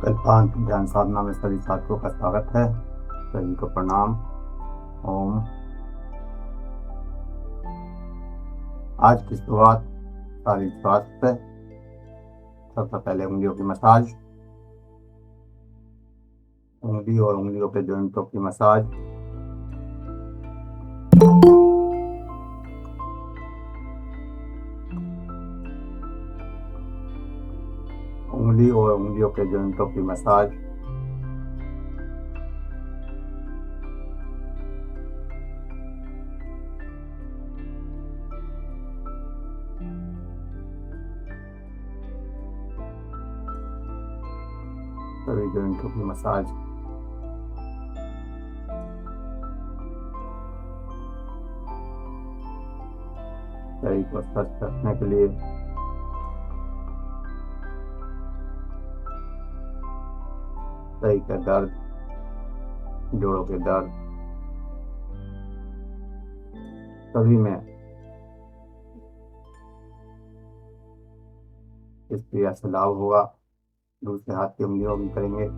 कल्पांत ध्यान साधना में सभी छात्रों का स्वागत है। सभी को प्रणाम। ओम। आज की शुरुआत शारीरिक स्वास्थ्य। सबसे पहले उंगलियों की मसाज, उंगली और उंगलियों के जॉइंटों की मसाज। उंगली और उंगलियों के जॉइंटों की मसाज। सभी जॉइंटों की मसाज। शरीर को स्वस्थ रखने के लिए शरीर का दर्द, जोड़ों के दर्द, सभी में इस क्रिया से लाभ होगा। दूसरे हाथ की उंगलियों भी करेंगे।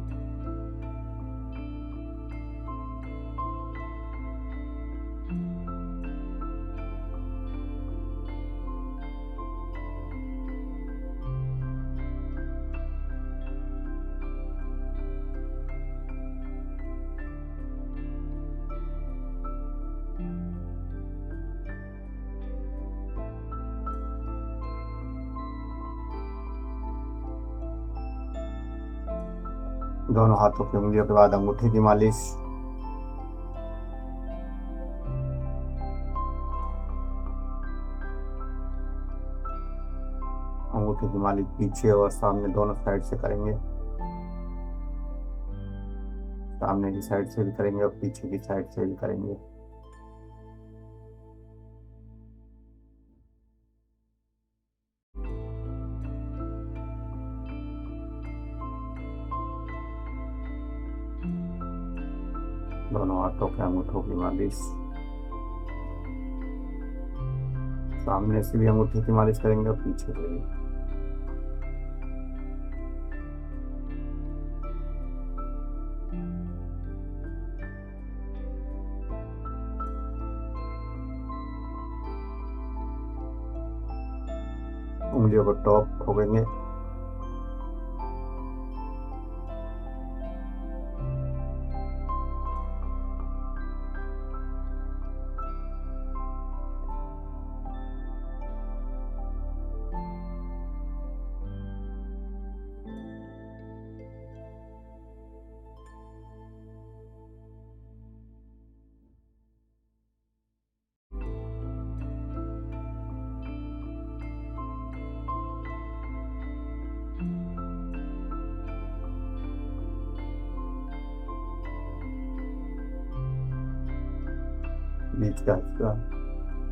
दोनों हाथों की उंगलियों के बाद अंगूठे की मालिश। अंगूठे की मालिश पीछे और सामने दोनों साइड से करेंगे। सामने की साइड से भी करेंगे और पीछे की साइड से भी करेंगे। दोनों हाथों के अंगूठों की मालिश। सामने से भी अंगूठे की मालिश करेंगे और पीछे से भी। उंगलियों को टॉप ठोकेंगे। बीच का हिस्सा,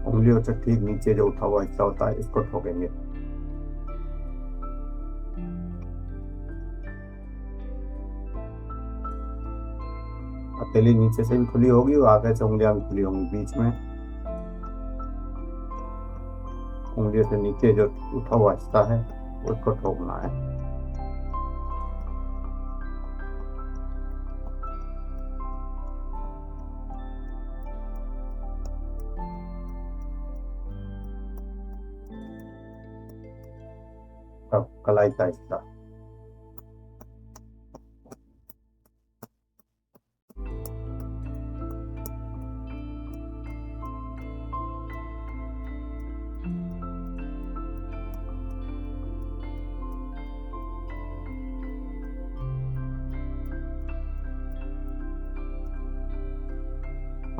उंगलियों से ठीक नीचे जो उठा हुआ हिस्सा होता है, इसको ठोकेंगे। हथेली नीचे से भी खुली होगी और आगे से उंगलियां भी खुली होंगी। बीच में उंगलियों से नीचे जो उठा हुआ हिस्सा है उसको ठोकना है। अब कलाई का हिस्सा,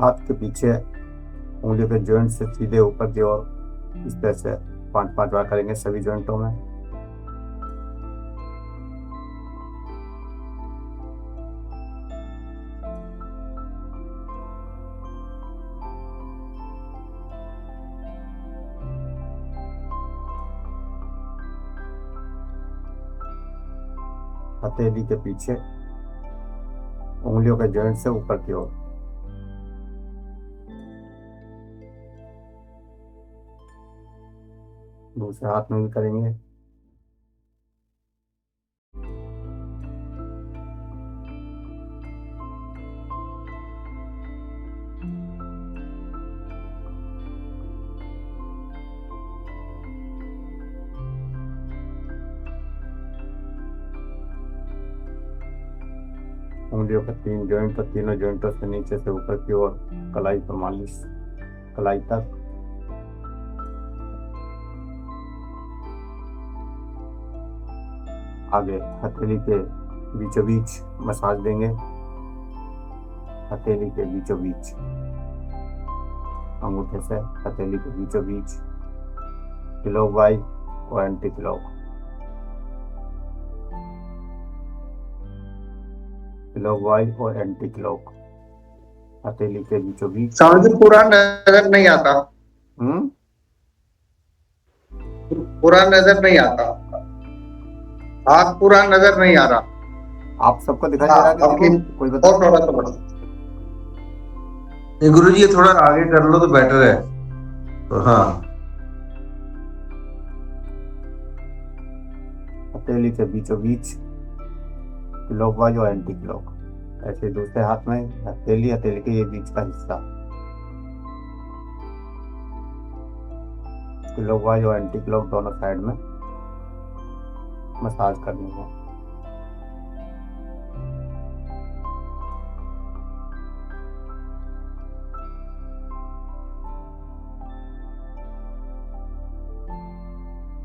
हाथ के पीछे उंगलियों के जॉइंट से सीधे ऊपर की ओर इस तरह से 5-5 बार करेंगे सभी जॉइंटों में। हथेली के पीछे उंगलियों के जॉइंट से ऊपर की ओर। दूसरे हाथ में भी करेंगे। उंगलियों का 3 जॉइंट, तो तीनों जॉइंटों से नीचे से ऊपर की ओर कलाई पर मालिश, कलाई तक। आगे हथेली के बीचों बीच मसाज देंगे, हथेली के बीचों बीच, अंगूठे से हथेली के बीचों बीच, क्लॉकवाइज और एंटी क्लॉक, क्लॉकवाइज और एंटी क्लॉक, हथेली के बीचों बीच। स्वामी जी पूरा नजर नहीं आता, पूरा नजर नहीं आता, हाथ पूरा नजर नहीं आ रहा। आप सबको दिखाई दे रहा है किसी को? कोई बताओ। और थोड़ा सा बढ़ा। गुरु जी ये थोड़ा आगे कर लो तो बेटर है। तो हाँ, हथेली के बीचों बीच, क्लॉकवाइज और एंटी क्लॉक। ऐसे दूसरे हाथ में हथेली, हथेली के ये बीच का हिस्सा, क्लॉकवाइज और एंटी क्लॉक दोनों साइड में मसाज करनी है।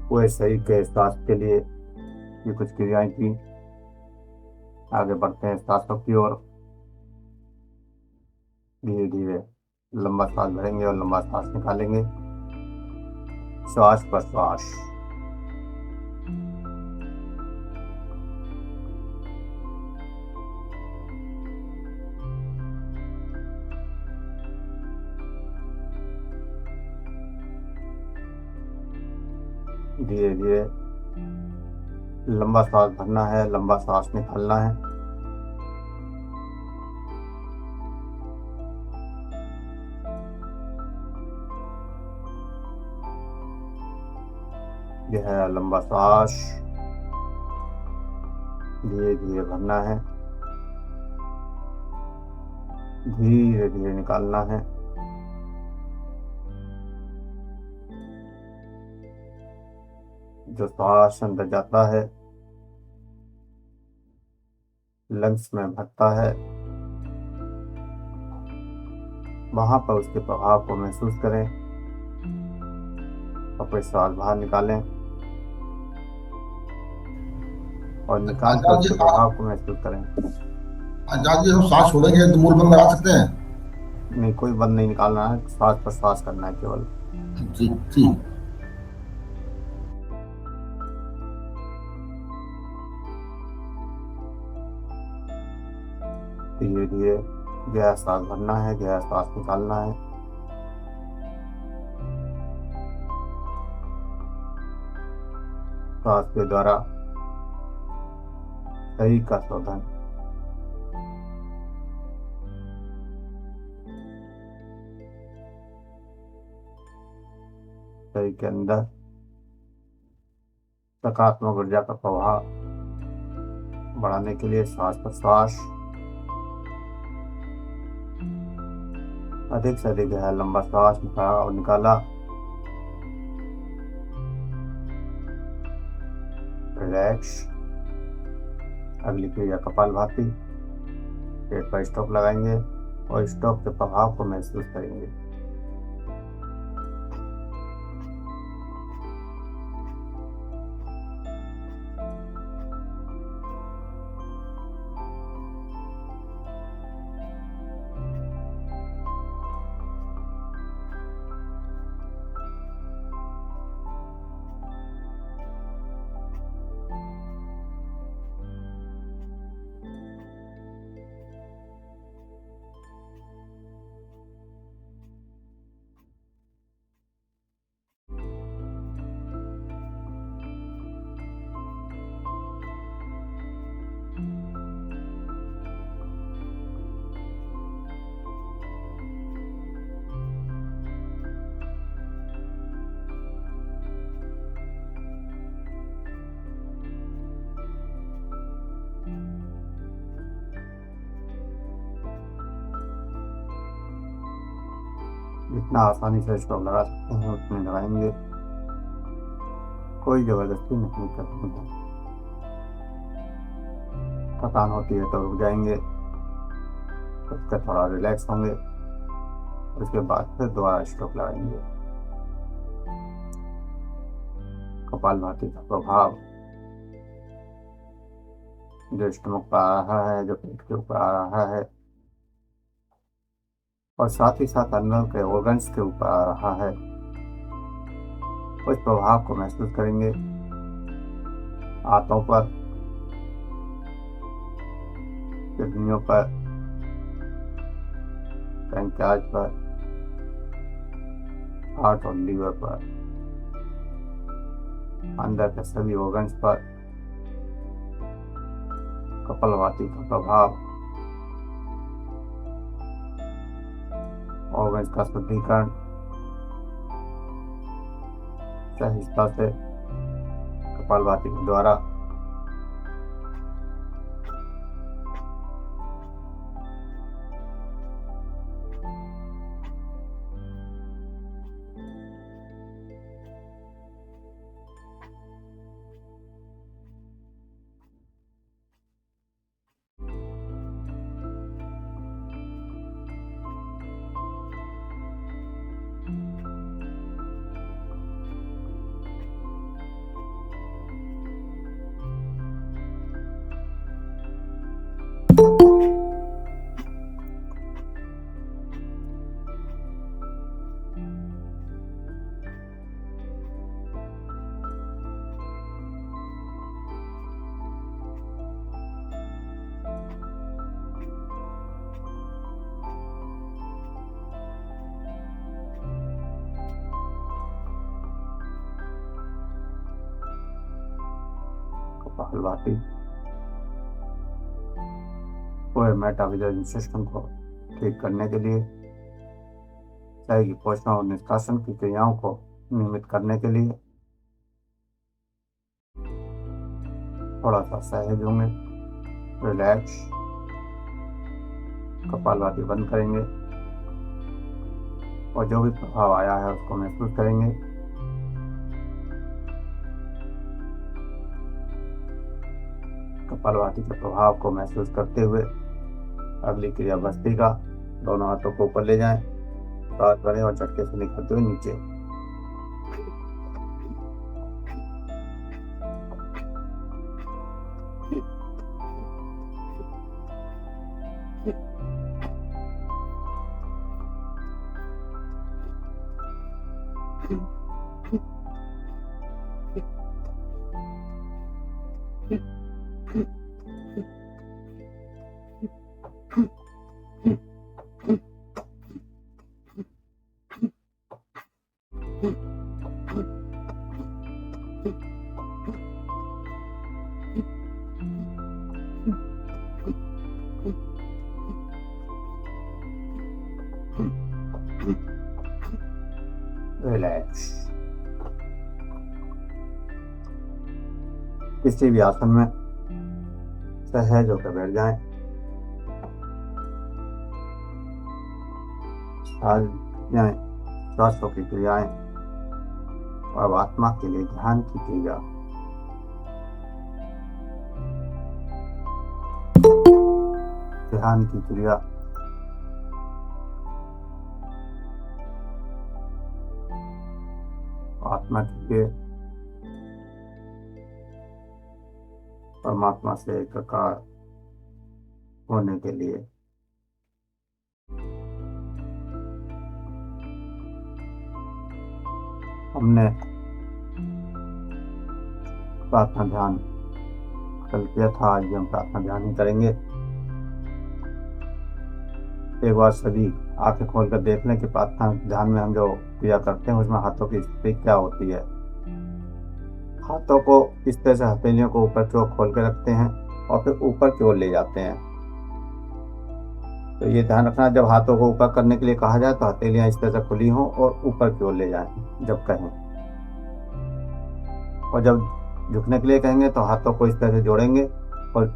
पूरे शरीर के स्वास्थ्य के लिए ये कुछ क्रियाएं की। आगे बढ़ते हैं सांसों की ओर। धीरे धीरे लंबा सांस भरेंगे और लंबा सांस निकालेंगे, श्वास पर श्वास। धीरे धीरे लंबा सांस भरना है, लंबा सांस निकालना है। यह है लंबा सांस, धीरे धीरे भरना है, धीरे धीरे निकालना है। जो सांस अंदर जाता है, लंग्स में भरता है, वहां पर उसके प्रभाव को महसूस करें। अपने सांस बाहर निकालें और निकाल कर उसके प्रभाव को महसूस करें। आजाद जी, हम सांस छोड़ेंगे तो मूल बंद लगा सकते हैं? नहीं, कोई बंद नहीं निकालना है, सांस पर सांस करना है केवल। जी जी। धीरे धीरे गहरा सांस भरना है, गहरा सांस निकालना है। सांस के द्वारा शरीर का शोधन। शरीर के अंदर सकारात्मक ऊर्जा का प्रभाव बढ़ाने के लिए सांस पर सांस। अधिक से अधिक है लंबा सांस निकाला। रिलैक्स। अगली क्रिया कपालभाति। पेट पर स्टॉप लगाएंगे और स्टॉप के प्रभाव को महसूस करेंगे। जितना आसानी से स्टॉप लगा सकते हैं उतने लगाएंगे। कोई जबरदस्ती नहीं करनी है। थकान होती है तो रुक जाएंगे। उसका थोड़ा रिलैक्स होंगे। उसके बाद फिर दोबारा स्ट्रोक लगाएंगे। कपालभाति का प्रभाव जो स्टमक पर आ रहा है, जो पेट के ऊपर आ रहा है, और साथ ही साथ अंदर के ऑर्गन्स के ऊपर आ रहा है, उस प्रभाव को महसूस करेंगे। हाथों पर, किडनियों पर, पैंक्रियाज पर, हार्ट और लीवर पर, अंदर के सभी ऑर्गन्स पर कपालभाति का प्रभाव ऑर्गन्स का शुद्धिकरण सहजता से कपालभाति के द्वारा कपालभाति पूरे मेटाबॉलिज्म सिस्टम को ठीक करने के लिए, शरीर की पोषण और निष्कासन की क्रियाओं को नियमित करने के लिए थोड़ा सा सहज होंगे, रिलैक्स, कपालभाति बंद करेंगे और जो भी प्रभाव आया है उसको महसूस करेंगे। कपालभाति के प्रभाव को महसूस करते हुए अगली क्रिया बस्ती का, दोनों हाथों को ऊपर ले जाएं, सांस भरें और झटके से निकलते हुए नीचे। रिलैक्स। किसी भी आसन में सहज होकर बैठ जाएं। आज श्वासों की क्रियाएं और आत्मा के लिए ध्यान की क्रिया। ध्यान की क्रिया आत्मा के परमात्मा से एकाकार होने के लिए। हमने प्रार्थना ध्यान कल किया था, आज भी हम प्रार्थना ध्यान ही करेंगे। एक बार सभी आंखें खोलकर देख लें कि प्रार्थना ध्यान में हम जो क्रिया करते हैं उसमें हाथों की स्थिति क्या होती है। हाथों को इस तरह से हथेलियों को ऊपर की ओर खोल के रखते हैं और फिर ऊपर की ओर ले जाते हैं। तो ये ध्यान रखना, जब हाथों को ऊपर करने के लिए कहा जाए तो हथेलियां इस तरह से खुली हों और ऊपर की ओर ले जाएं जब कहें, और जब झुकने के लिए कहेंगे तो हाथों को इस तरह से जोड़ेंगे और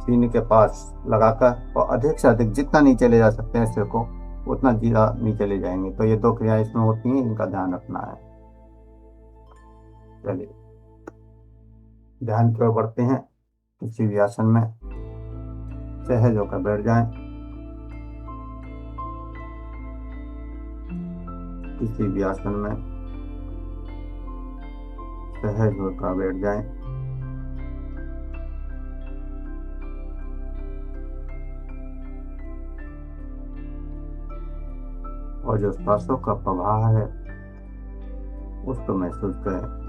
सीने के पास लगाकर और अधिक से अधिक जितना नीचे ले जा सकते हैं सिर को उतना जीरा नीचे ले जाएंगे। तो ये दो क्रियाएं इसमें होती हैं, इनका ध्यान रखना है। चलिए ध्यान की ओर बढ़ते हैं। किसी भी आसन में सहज होकर बैठ जाएं। किसी भी आसन में सहज होकर बैठ जाएं। और जो सांसों का प्रवाह है उसको महसूस करें।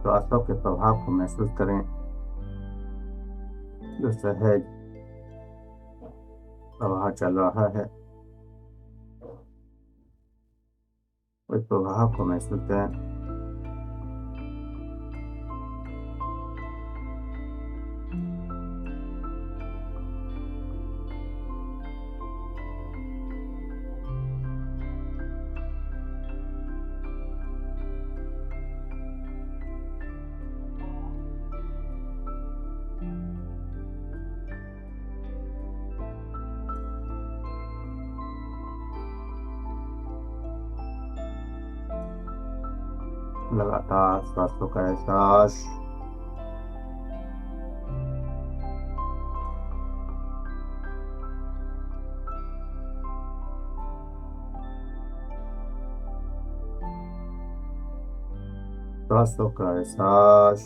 सांसों के प्रभाव को महसूस करें जो सहज प्रवाह चल रहा है। उस प्रवाह को महसूस करें। लगातार सांसों का एहसास सांसों का एहसास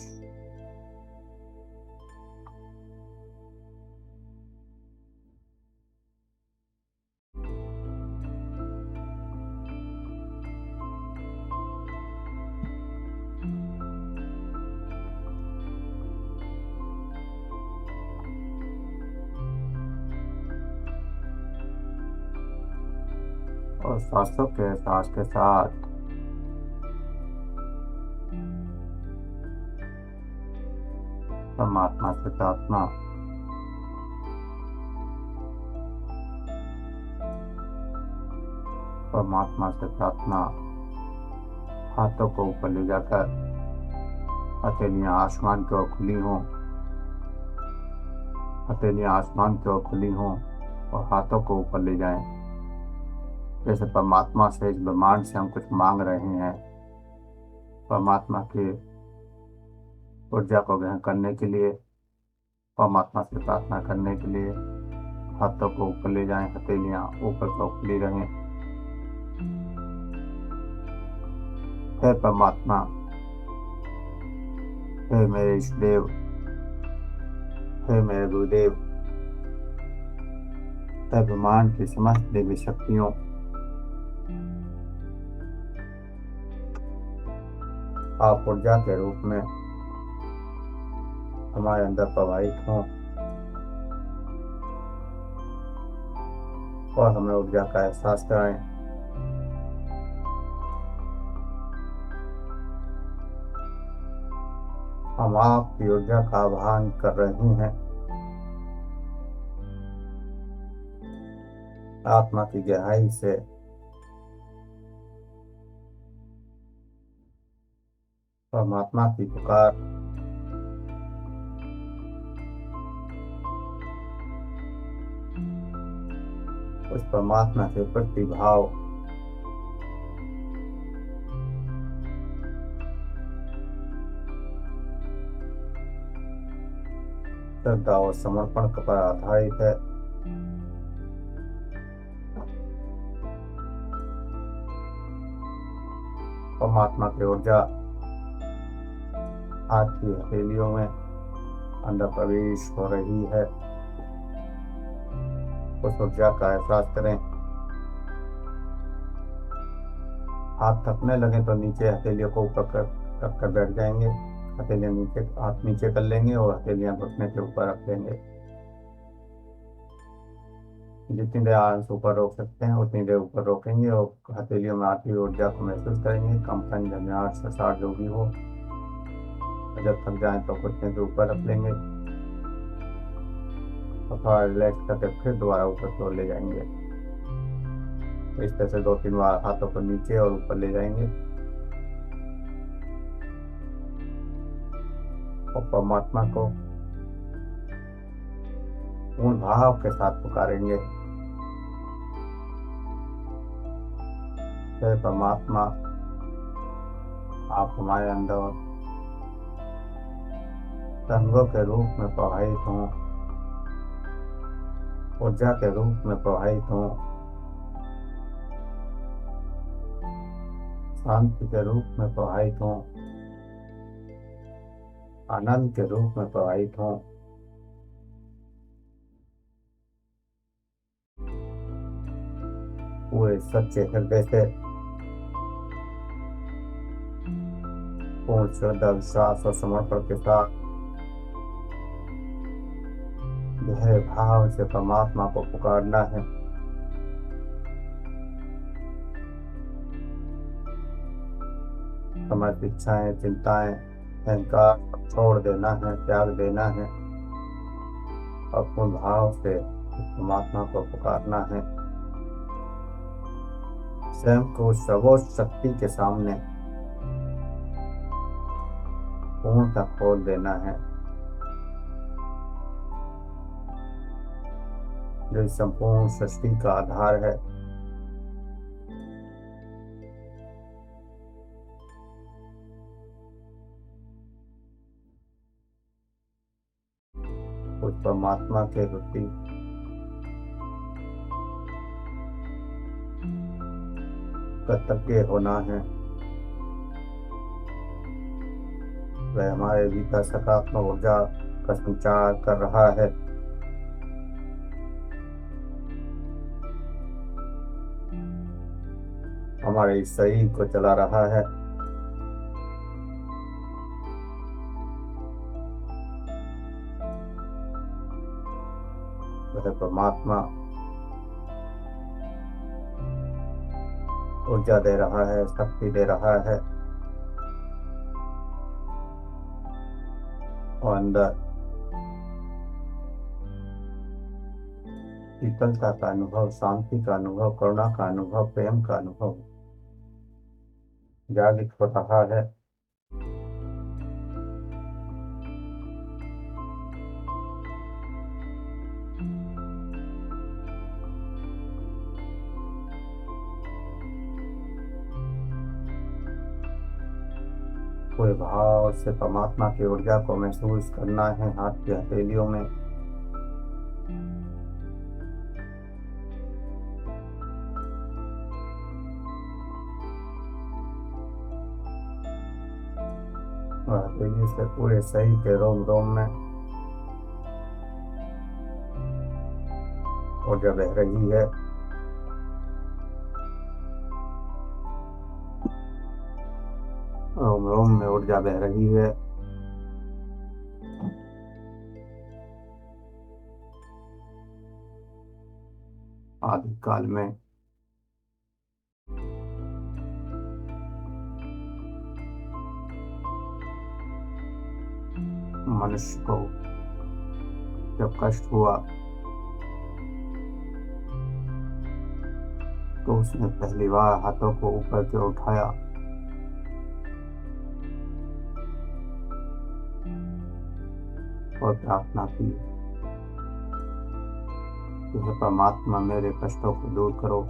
और सांसों के एहसास के साथ परमात्मा से प्रार्थना। परमात्मा से प्रार्थना। हाथों को ऊपर ले जाकर हथेलियां आसमान की ओर खुली हों। हथेलियां आसमान की ओर खुली हों और हाथों को ऊपर ले जाएं। जैसे परमात्मा से, इस ब्रह्मांड से हम कुछ मांग रहे हैं। परमात्मा की ऊर्जा को ग्रहण करने के लिए, परमात्मा से प्रार्थना करने के लिए हाथों को ऊपर ले जाएं। हथेलियां ऊपर को खुली रहें। हे परमात्मा, हे मेरे ईष्टदेव, हे मेरे गुरुदेव, हे ब्रह्मांड की समस्त देवी शक्तियों, आप ऊर्जा के रूप में हमारे अंदर प्रवाहित हों और हमें ऊर्जा का एहसास कराएं। हम आपकी ऊर्जा का आह्वान कर रहे हैं। आत्मा की गहराई से परमात्मा की पुकार, उस परमात्मा के प्रतिभाव श्रद्धा और समर्पण पर आधारित है। परमात्मा की ऊर्जा हाथ की हथेलियों में अंदर प्रवेश हो रही है। उस ऊर्जा का एहसास करें। हाथ थकने लगे तो नीचे हथेलियों को ऊपर रख कर बैठ जाएंगे। हथेलियां नीचे, हाथ नीचे कर लेंगे और हथेलियां घुटने के ऊपर रख लेंगे। जितनी देर आंस ऊपर रोक सकते हैं उतनी देर ऊपर रोकेंगे और हथेलियों में आती हुई ऊर्जा को महसूस करेंगे। कंपन, झंझाट, ससार जो भी हो। जब थक जाए तो घुटने के ऊपर रख लेंगे और थोड़ा रिलैक्स करके फिर दोबारा ऊपर की ओर ले जाएंगे। इस तरह से 2-3 बार हाथों को नीचे और ऊपर ले जाएंगे और परमात्मा को पूर्ण भाव के साथ पुकारेंगे। हे परमात्मा, आप हमारे अंदर रंगों के रूप में प्रवाहित हों, ऊर्जा के रूप में प्रवाहित हों, शांति के रूप में प्रवाहित हों, आनंद के रूप में प्रवाहित हों। पूरे सच्चे हृदय से, पूर्ण श्रद्धा, विश्वास और समर्पण के साथ गहरे भाव से परमात्मा को पुकारना है। समस्त इच्छाएं, चिंताएं, अहंकार सब छोड़ देना है, त्याग देना है और पूर्ण भाव से परमात्मा को पुकारना है। स्वयं को सर्वोच्च शक्ति के सामने पूर्णतः खोल देना है, जो इस संपूर्ण सृष्टि का आधार है। उस परमात्मा के प्रति कृतज्ञ होना है। वह हमारे भीतर सकारात्मक ऊर्जा का संचार कर रहा है। हमारे शरीर को चला रहा है। वह परमात्मा ऊर्जा दे रहा है, शक्ति दे रहा है और अंदर शीतलता का अनुभव, शांति का अनुभव, करुणा का अनुभव, प्रेम का अनुभव जागृत हो रहा है। पूरे भाव से परमात्मा की ऊर्जा को महसूस करना है हाथ की हथेलियों में। और हथेली से पूरे शरीर के रोम रोम में ऊर्जा बह रही है। रोम रोम में ऊर्जा बह रही है। आदिकाल में मनुष्य को जब कष्ट हुआ तो उसने पहली बार हाथों को ऊपर की ओर उठाया और प्रार्थना की कि हे परमात्मा, मेरे कष्टों को दूर करो।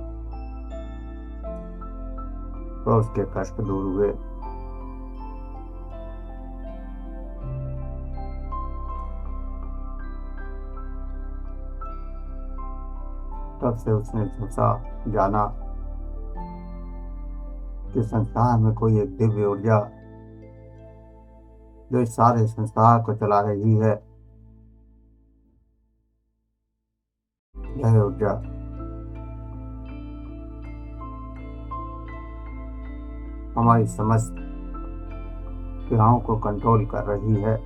तो उसके कष्ट दूर हुए। तब से उसने सोचा, जाना कि संसार में कोई एक दिव्य ऊर्जा जो इस सारे संसार को चला रही है, यह ऊर्जा हमारी समस्त क्रियाओं को कंट्रोल कर रही है।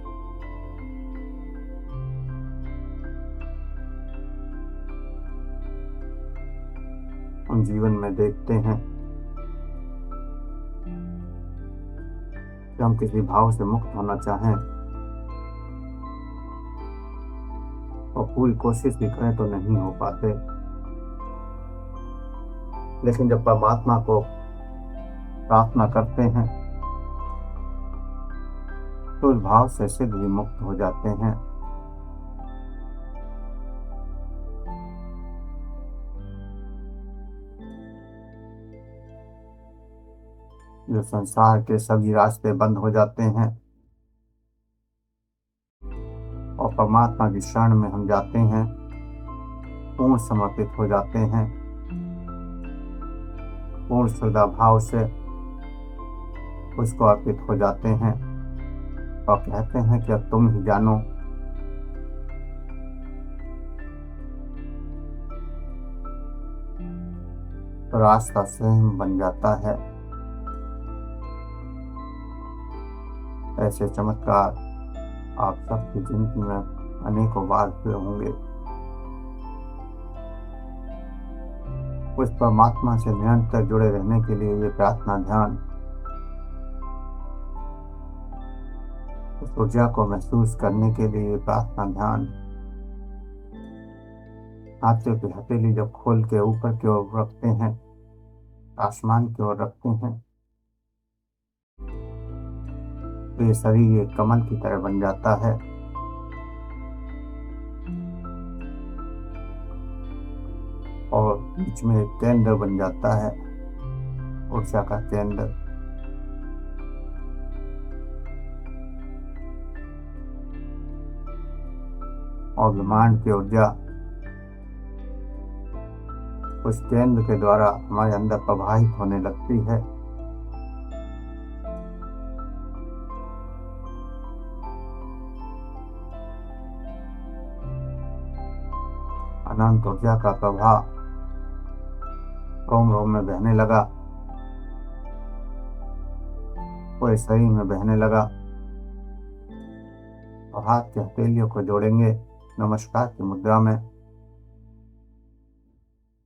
हम जीवन में देखते हैं कि हम किसी भाव से मुक्त होना चाहें और पूरी कोशिश भी करें तो नहीं हो पाते। लेकिन जब परमात्मा को प्रार्थना करते हैं तो उस भाव से सिद्ध भी मुक्त हो जाते हैं। जो संसार के सभी रास्ते बंद हो जाते हैं और परमात्मा की शरण में हम जाते हैं, पूर्ण समर्पित हो जाते हैं, पूर्ण श्रद्धा भाव से उसको अर्पित हो जाते हैं और कहते हैं कि अब तुम ही जानो। तो रास्ता स्वयं बन जाता है। ऐसे चमत्कार आप सबकी जिंदगी में अनेकों बार हुए होंगे। उस परमात्मा से निरंतर जुड़े रहने के लिए ये प्रार्थना ध्यान, उस ऊर्जा को महसूस करने के लिए ये प्रार्थना ध्यान, हाथों की हथेली जब खोल के ऊपर की ओर रखते हैं, आसमान की ओर रखते हैं, तो ये शरीर एक कमल की तरह बन जाता है। और बीच में एक केंद्र बन जाता है, ऊर्जा का केंद्र। और ब्रह्मांड की ऊर्जा उस केंद्र के द्वारा हमारे अंदर प्रवाहित होने लगती है। अनंत ऊर्जा का प्रवाह रोम रोम में बहने लगा, पूरे शरीर में बहने लगा। और हाथ की हथेलियों को जोड़ेंगे नमस्कार की मुद्रा में।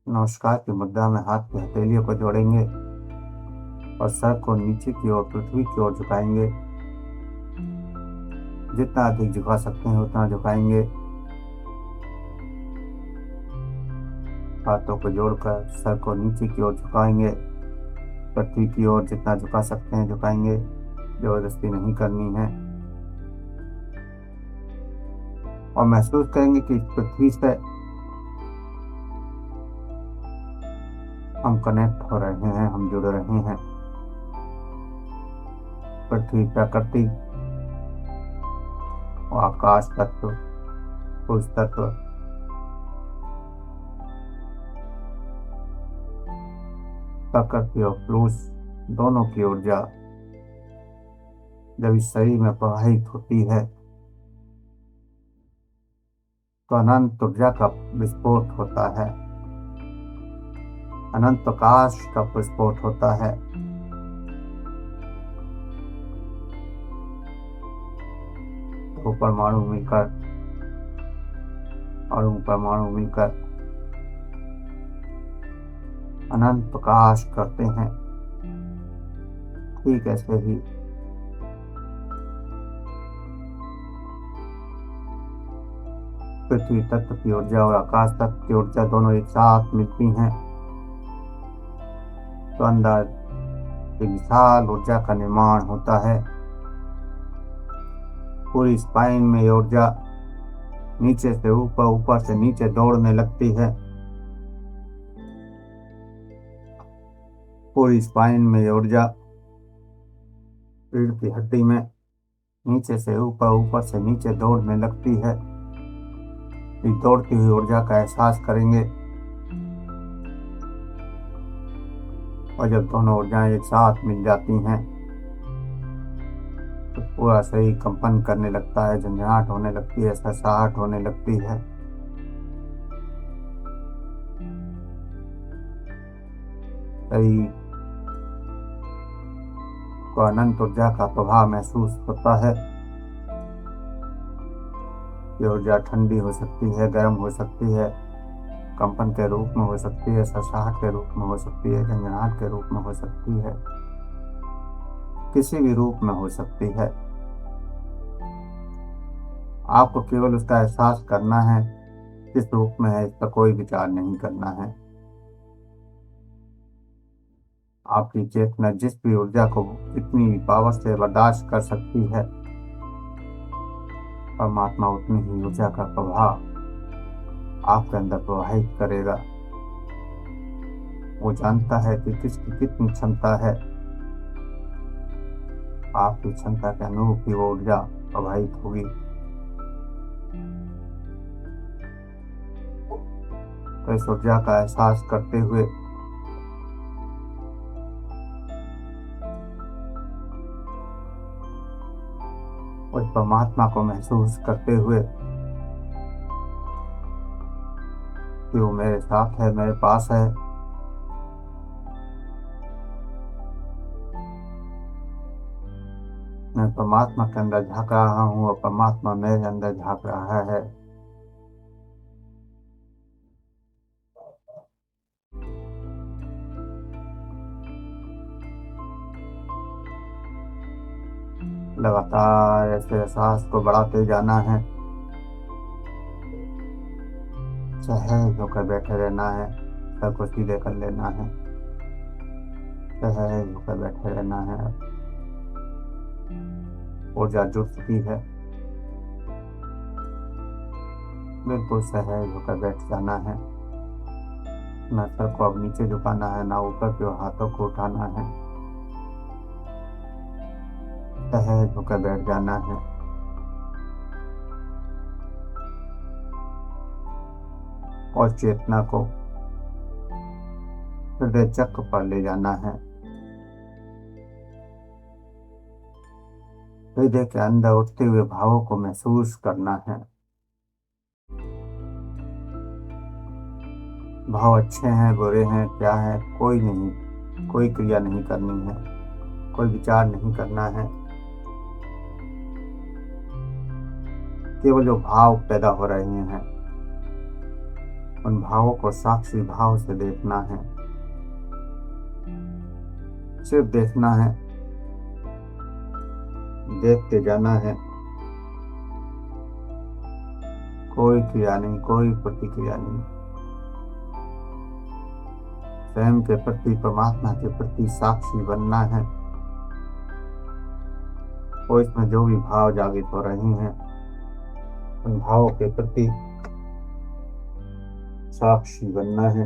नमस्कार की मुद्रा में हाथ की हथेलियों को जोड़ेंगे और सर को नीचे की ओर पृथ्वी की ओर झुकाएंगे। जितना अधिक झुका सकते हैं उतना झुकाएंगे। हाथों को जोड़कर सर को नीचे की ओर झुकाएंगे, पृथ्वी की ओर जितना झुका सकते हैं झुकाएंगे। जबरदस्ती नहीं करनी है। और महसूस करेंगे कि पृथ्वी से हम कनेक्ट हो रहे हैं, हम जुड़ रहे हैं। पृथ्वी, प्रकृति और आकाश तत्व, उस तत्व, प्रकृति और पुरुष दोनों की ऊर्जा जब इस शरीर में प्रवाहित होती है तो अनंत ऊर्जा का विस्फोट होता है, अनंत प्रकाश का विस्फोट होता है। तो परमाणु मिलकर और परमाणु मिलकर अनंत प्रकाश करते हैं। ठीक ऐसे ही पृथ्वी तत्व की ऊर्जा और आकाश तत्व की ऊर्जा दोनों एक साथ मिलती हैं तो अंदर एक विशाल ऊर्जा का निर्माण होता है। पूरी स्पाइन में ये ऊर्जा नीचे से ऊपर, ऊपर से नीचे दौड़ने लगती है। पूरी स्पाइन में ये ऊर्जा रीढ़ की हड्डी में नीचे से ऊपर, ऊपर से नीचे दौड़ने लगती है। इस दौड़ती हुई ऊर्जा का एहसास करेंगे और जब दोनों ऊर्जाएं एक साथ मिल जाती हैं तो पूरा शरीर कंपन करने लगता है, झंझनाहट होने लगती है, सरसराहट होने लगती है। शरीर को अनंत ऊर्जा का प्रभाव महसूस होता है। ये ऊर्जा ठंडी हो सकती है, गर्म हो सकती है, कंपन के रूप में हो सकती है, सरसराहट के रूप में हो सकती है, झंझनाहट के रूप में हो सकती है, किसी भी रूप में हो सकती है। आपको केवल उसका एहसास करना है, किस रूप में है इस पर कोई विचार नहीं करना है। आपकी चेतना जिस भी ऊर्जा को जितनी भी पावर से बर्दाश्त कर सकती है, परमात्मा उतनी ही ऊर्जा का प्रभाव आपके अंदर प्रवाहित करेगा। वो जानता है कि किसकी कितनी क्षमता है आपकी क्षमता के अनुरूप ही वो ऊर्जा प्रवाहित होगी। तो इस ऊर्जा का एहसास करते हुए उस परमात्मा को महसूस करते हुए कि वो मेरे साथ है, मेरे पास है, मैं परमात्मा के अंदर झांक रहा हूँ और परमात्मा मेरे अंदर झांक रहा है। लगातार ऐसे एहसास को बढ़ाते जाना है। सहज होकर बैठे रहना है, सर को सीधे कर लेना है, सहज होकर बैठे रहना है। ऊर्जा जुट चुकी है, बिल्कुल सहज होकर बैठ जाना है। ना सर को अब नीचे झुकाना है, ना ऊपर के हाथों को उठाना है, सहज होकर बैठ जाना है। और चेतना को हृदय चक्र पर ले जाना है। हृदय के अंदर उठते हुए भावों को महसूस करना है। भाव अच्छे हैं, बुरे हैं, क्या है, कोई नहीं, कोई क्रिया नहीं करनी है, कोई विचार नहीं करना है। केवल जो भाव पैदा हो रहे हैं उन भावों को साक्षी भाव से देखना है, सिर्फ देखना है, देखते जाना है। कोई क्रिया नहीं, कोई प्रतिक्रिया नहीं। स्वयं के प्रति, परमात्मा के प्रति साक्षी बनना है। और इसमें जो भी भाव जागृत हो रहे हैं उन भावों के प्रति साक्षी बनना है।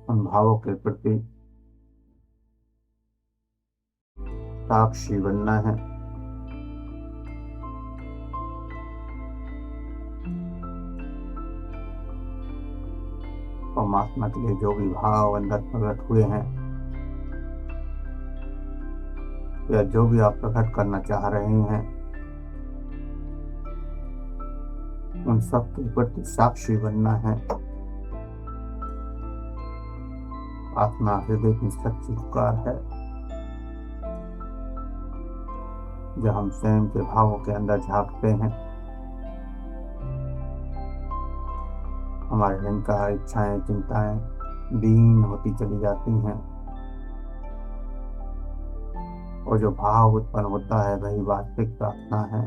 उन भावों के प्रति साक्षी बनना है। परमात्मा के लिए जो भी भाव अंदर प्रकट हुए हैं या जो भी आप प्रकट करना चाह रहे हैं उन सब के प्रति साक्षी बनना है। आत्मा हृदय की सच्ची पुकार है। जब हम स्वयं के भावों के अंदर झांकते हैं, हमारे अहंकार, इच्छाएं, चिंताएं दीन होती चली जाती हैं और जो भाव उत्पन्न होता है वही वास्तविक प्रार्थना है।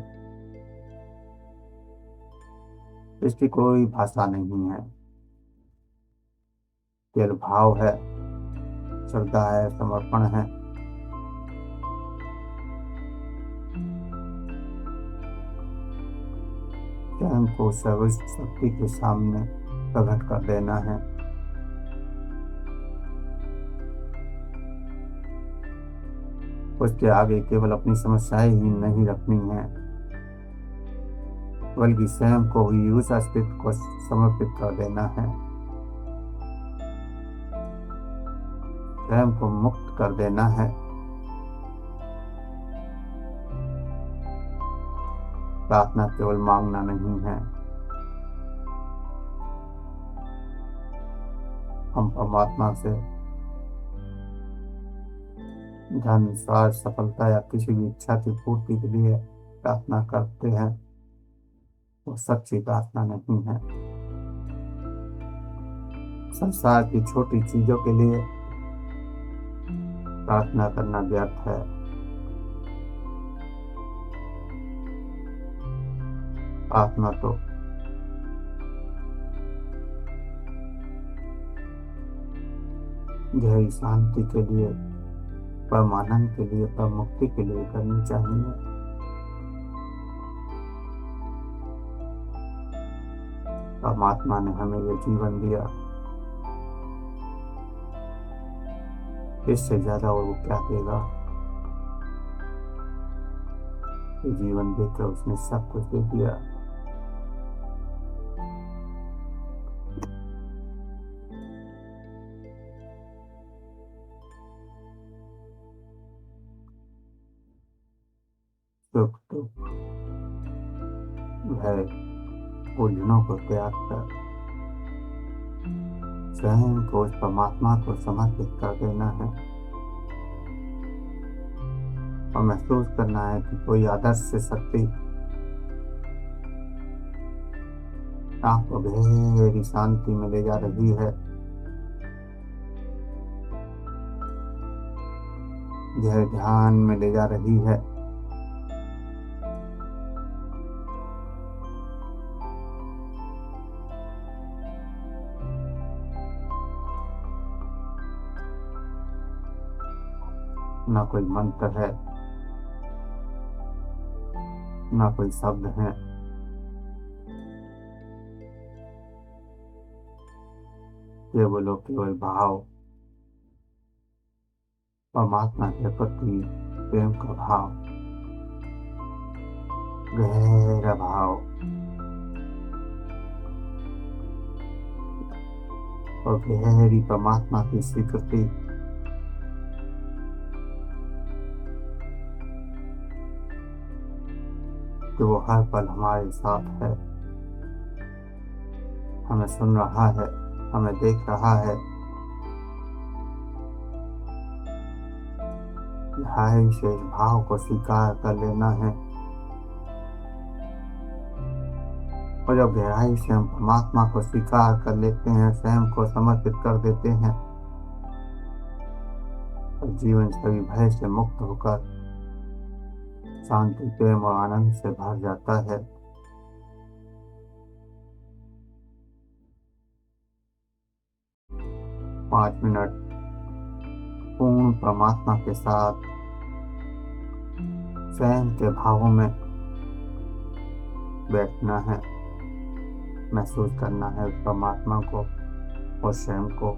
इसकी कोई भाषा नहीं है, केवल भाव है, श्रद्धा है, समर्पण है। स्वयं को सर्वोच्च शक्ति के सामने प्रकट कर देना है। उसके आगे केवल अपनी समस्याएं ही नहीं रखनी है, बल्कि स्वयं को ही उस अस्तित्व को समर्पित कर देना है। स्वयं को मुक्त कर देना है। प्रार्थना केवल मांगना नहीं है। हम परमात्मा से धन, स्वार्थ, सफलता या किसी भी इच्छा की पूर्ति के लिए प्रार्थना करते हैं, वो सच्ची प्रार्थना नहीं है। संसार की छोटी चीजों के लिए प्रार्थना करना व्यर्थ है। प्रार्थना तो गहरी शांति के लिए, परमानंद के लिए, पर मुक्ति के लिए करनी चाहिए। परमात्मा ने हमें ये जीवन दिया, इससे ज्यादा और वो क्या देगा। ये जीवन देकर उसने सब कुछ दे दिया। सुख दुख भय उलझनों को त्याग कर स्वयं को उस परमात्मा को समर्पित कर देना है और महसूस करना है कि कोई आदर्श से शक्ति आपको गहरी शांति में ले जा रही है, गहरे ध्यान में ले जा रही है। ना कोई मंत्र है, ना कोई शब्द है, केवल भाव, परमात्मा के प्रति प्रेम का भाव, गहरा भाव और गहरी परमात्मा की स्वीकृति। कि वो हर पल हमारे साथ है, हमें सुन रहा है, हमें देख रहा है। गहराई से इस भाव को स्वीकार कर लेना है और जब गहराई से हम परमात्मा को स्वीकार कर लेते हैं, स्वयं को समर्पित कर देते हैं और जीवन सभी भय से मुक्त होकर शांति, प्रेम और आनंद से भर जाता है। पाँच मिनट पूर्ण परमात्मा के साथ स्वयं के भावों में बैठना है, महसूस करना है उस परमात्मा को और स्वयं को,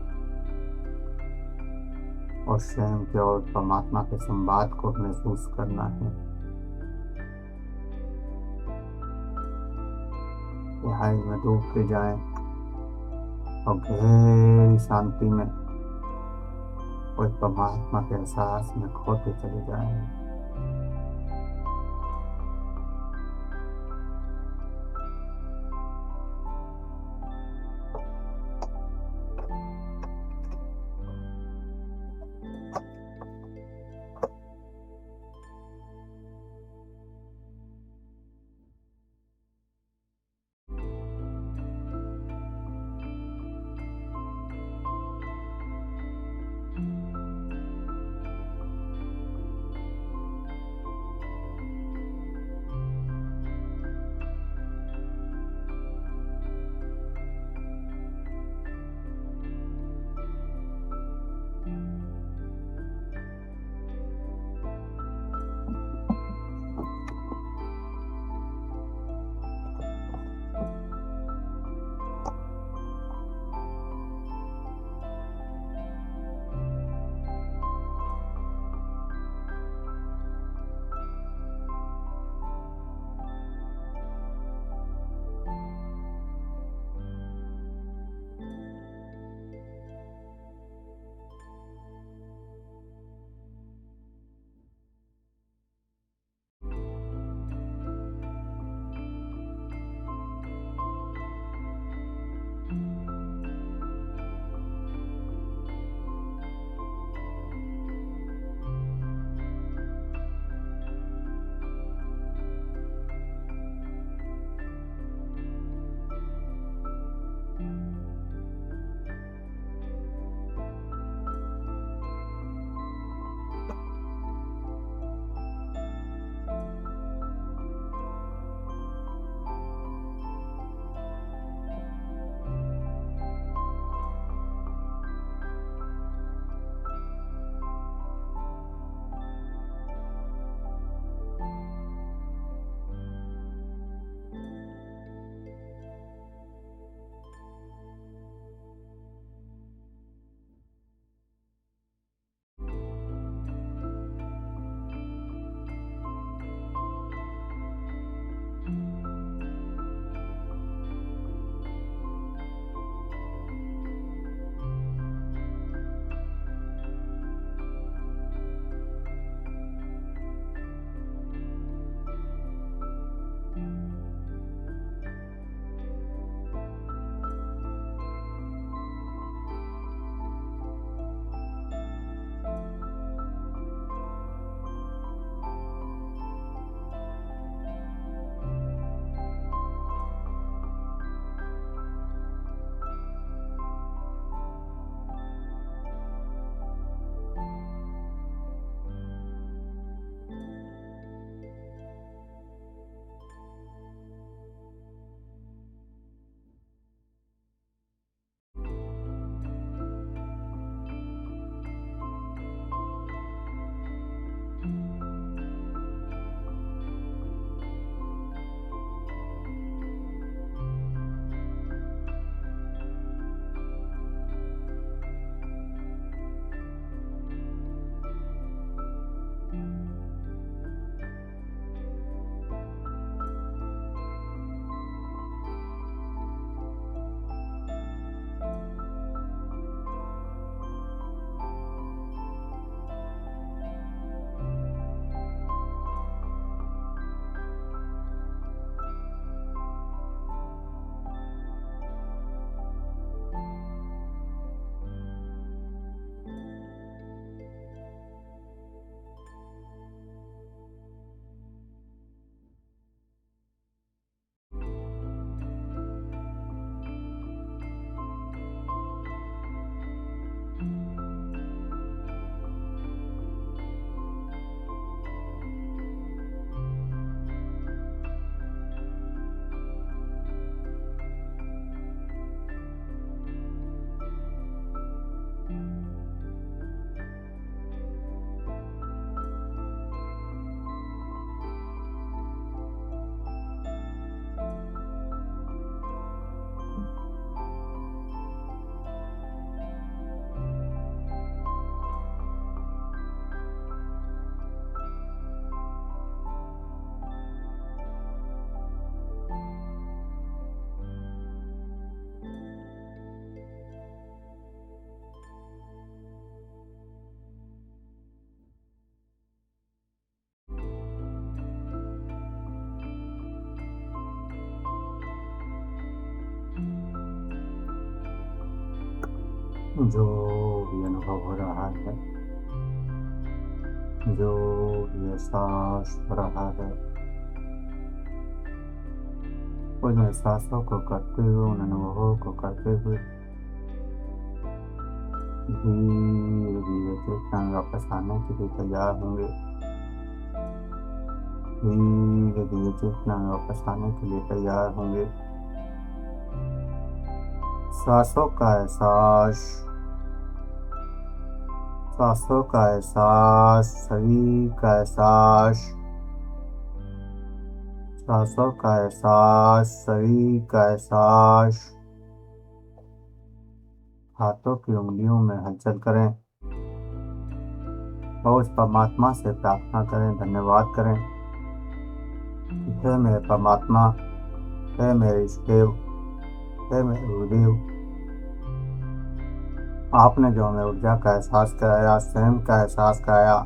और स्वयं के और परमात्मा के संवाद को महसूस करना है। गहराई में डूबते जाएं और गहरी शांति में उस परमात्मा के एहसास में खोते चले जाएं। जो भी अनुभव हो रहा है, जो भी एहसास हो रहा है, उन एहसासों को करते हुए, उन अनुभवों को करते हुए धीरे धीरे चेतना में वापस आने के लिए तैयार होंगे। धीरे धीरे चेतना में वापस आने के लिए तैयार होंगे। सांसों का एहसास, सांसों का एहसास, शरीर का एहसास, सांसों का एहसास, शरीर का एहसास। हाथों की उंगलियों में हलचल करें और उस परमात्मा से प्रार्थना करें, धन्यवाद करें कि हे मेरे परमात्मा, हे मेरे इष्टदेव, हे मेरे गुरुदेव, आपने जो हमें ऊर्जा का एहसास कराया, स्वयं का एहसास कराया,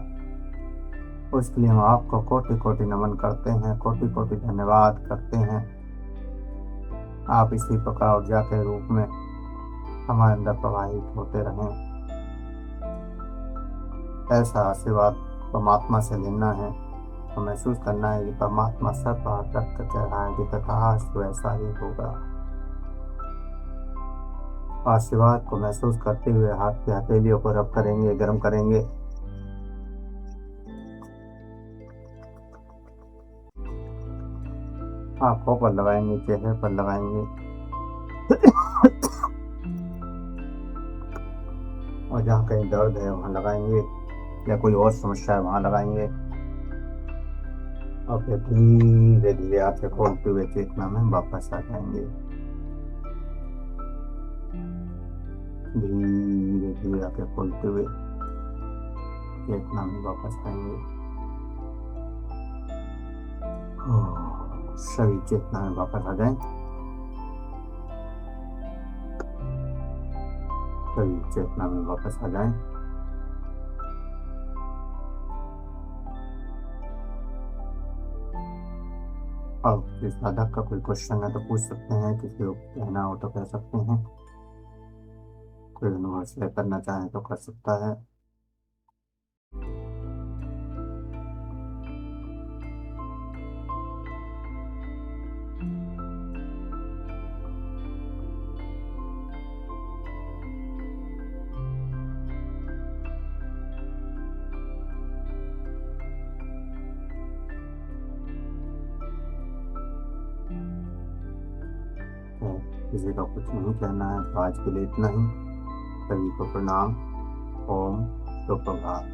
उसके लिए हम आपको कोटि कोटि नमन करते हैं, कोटि कोटि धन्यवाद करते हैं। आप इसी प्रकार ऊर्जा के रूप में हमारे अंदर प्रवाहित होते रहें। ऐसा आशीर्वाद परमात्मा से लेना है और महसूस करना है कि परमात्मा सब बात रख कर कह रहा है कि तथास्तु वैसा ही होगा। आशीर्वाद को महसूस करते हुए हाथ की हथेलियों को रब करेंगे, गर्म करेंगे। आंखों पर लगाएंगे, चेहरे पर लगाएंगे और जहाँ कहीं दर्द है वहाँ लगाएंगे या कोई और समस्या है वहाँ लगाएंगे। और फिर धीरे धीरे आंखें खोलते हुए चेतना में वापस आ जाएंगे। धीरे धीरे आंखें खोलते हुए चेतना में वापस आएंगे। सभी चेतना में वापस आ जाएं। सभी चेतना में वापस आ जाएं। और किसी साधक का कोई क्वेश्चन है तो पूछ सकते हैं, किसी को कहना हो तो कह सकते हैं, कोई अनुभव शेयर करना चाहे तो कर सकता है। किसी का कुछ नहीं कहना है तो आज के लिए इतना ही। सभी को प्रणाम। ओम सुप्रभात।